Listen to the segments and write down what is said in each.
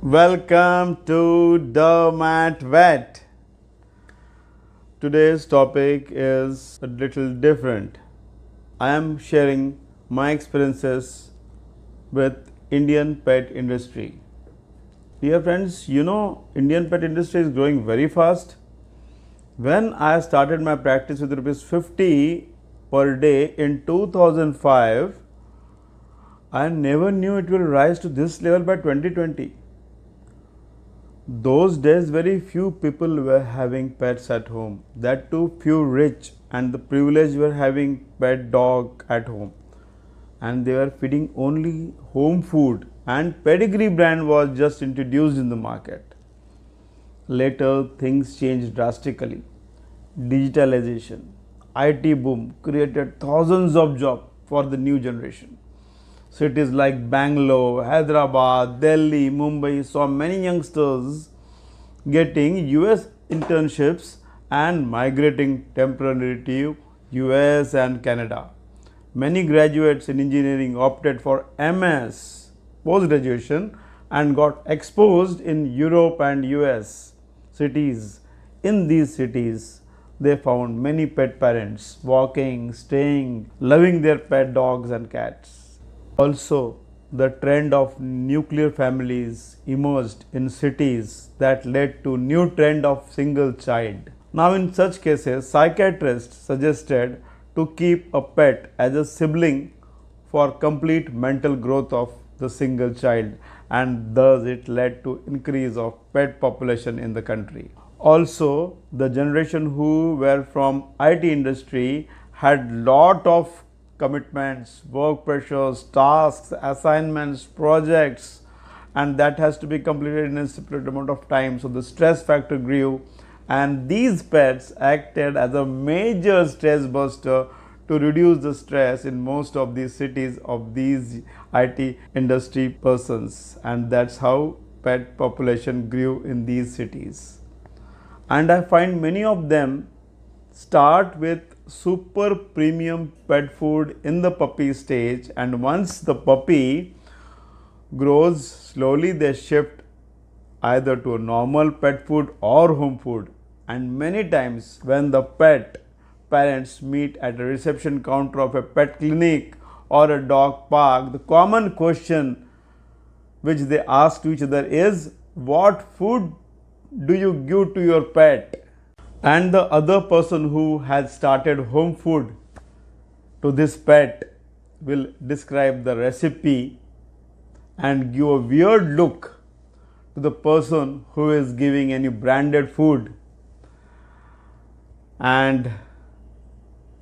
Welcome to DERMATVET. Today's topic is a little different. I am sharing my experiences with Indian pet industry. Dear friends, Indian pet industry is growing very fast. When I started my practice with rupees 50 per day in 2005, I never knew it will rise to this level by 2020. Those days, very few people were having pets at home. That too, few rich and the privileged were having pet dog at home. And they were feeding only home food, and pedigree brand was just introduced in the market. Later, things changed drastically. Digitalisation, IT boom created thousands of jobs for the new generation. Cities like Bangalore, Hyderabad, Delhi, Mumbai saw many youngsters getting US internships and migrating temporarily to US and Canada. Many graduates in engineering opted for MS post graduation and got exposed in Europe and US cities. In these cities, they found many pet parents walking, staying, loving their pet dogs and cats. Also, the trend of nuclear families emerged in cities that led to new trend of single child. Now in such cases, psychiatrists suggested to keep a pet as a sibling for complete mental growth of the single child, and thus it led to increase of pet population in the country. Also, the generation who were from IT industry had lot of commitments, work pressures, tasks, assignments, projects, and that has to be completed in a separate amount of time. So the stress factor grew, and these pets acted as a major stress buster to reduce the stress in most of these cities of these IT industry persons, and that's how pet population grew in these cities. And I find many of them start with super premium pet food in the puppy stage, and once the puppy grows slowly they shift either to a normal pet food or home food. And many times when the pet parents meet at a reception counter of a pet clinic or a dog park, the common question which they ask to each other is, what food do you give to your pet? And the other person who has started home food to this pet will describe the recipe and give a weird look to the person who is giving any branded food. And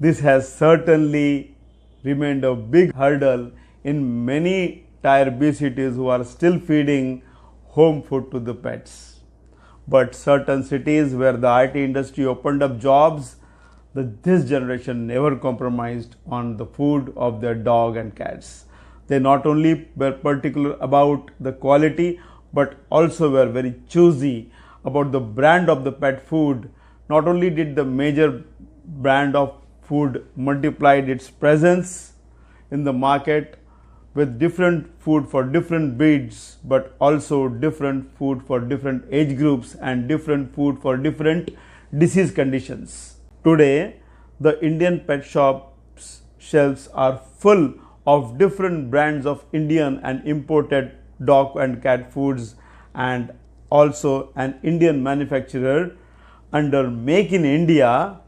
this has certainly remained a big hurdle in many tier B cities who are still feeding home food to the pets. But certain cities where the IT industry opened up jobs, this generation never compromised on the food of their dog and cats. They not only were particular about the quality, but also were very choosy about the brand of the pet food. Not only did the major brand of food multiplied its presence in the market with different food for different breeds, but also different food for different age groups and different food for different disease conditions. Today, the Indian pet shops shelves are full of different brands of Indian and imported dog and cat foods, and also an Indian manufacturer under Make in India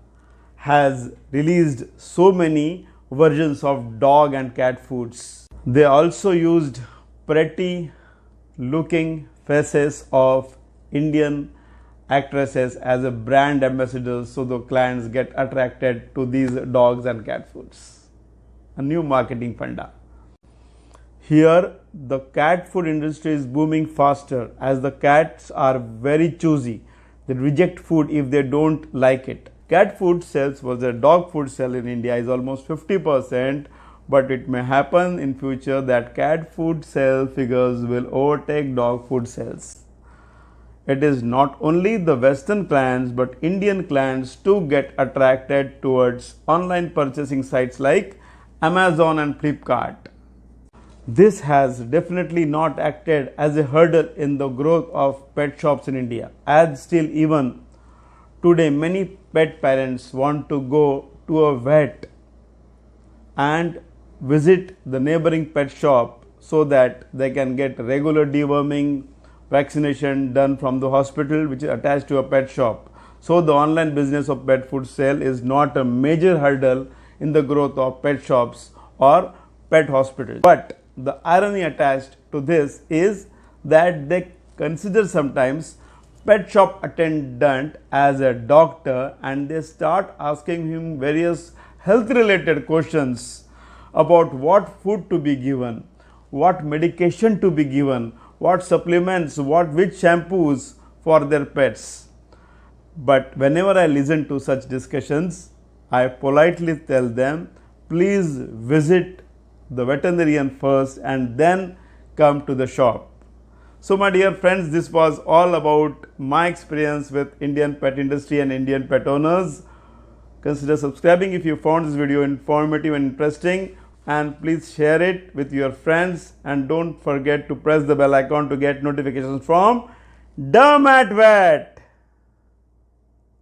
has released so many versions of dog and cat foods. They also used pretty looking faces of Indian actresses as a brand ambassadors, so the clients get attracted to these dogs and cat foods. A new marketing funda. Here the cat food industry is booming faster as the cats are very choosy. They reject food if they don't like it. Cat food sales versus dog food sale in India is almost 50%. But it may happen in future that cat food sale figures will overtake dog food sales. It is not only the Western clients but Indian clients too get attracted towards online purchasing sites like Amazon and Flipkart. This has definitely not acted as a hurdle in the growth of pet shops in India, as still even today many pet parents want to go to a vet and visit the neighboring pet shop so that they can get regular deworming vaccination done from the hospital which is attached to a pet shop. So the online business of pet food sale is not a major hurdle in the growth of pet shops or pet hospitals. But the irony attached to this is that they consider sometimes pet shop attendant as a doctor, and they start asking him various health related questions about what food to be given, what medication to be given, what supplements, which shampoos for their pets. But whenever I listen to such discussions, I politely tell them, please visit the veterinarian first and then come to the shop. So my dear friends, this was all about my experience with Indian pet industry and Indian pet owners. Consider subscribing if you found this video informative and interesting, and please share it with your friends, and don't forget to press the bell icon to get notifications from DERMATVET.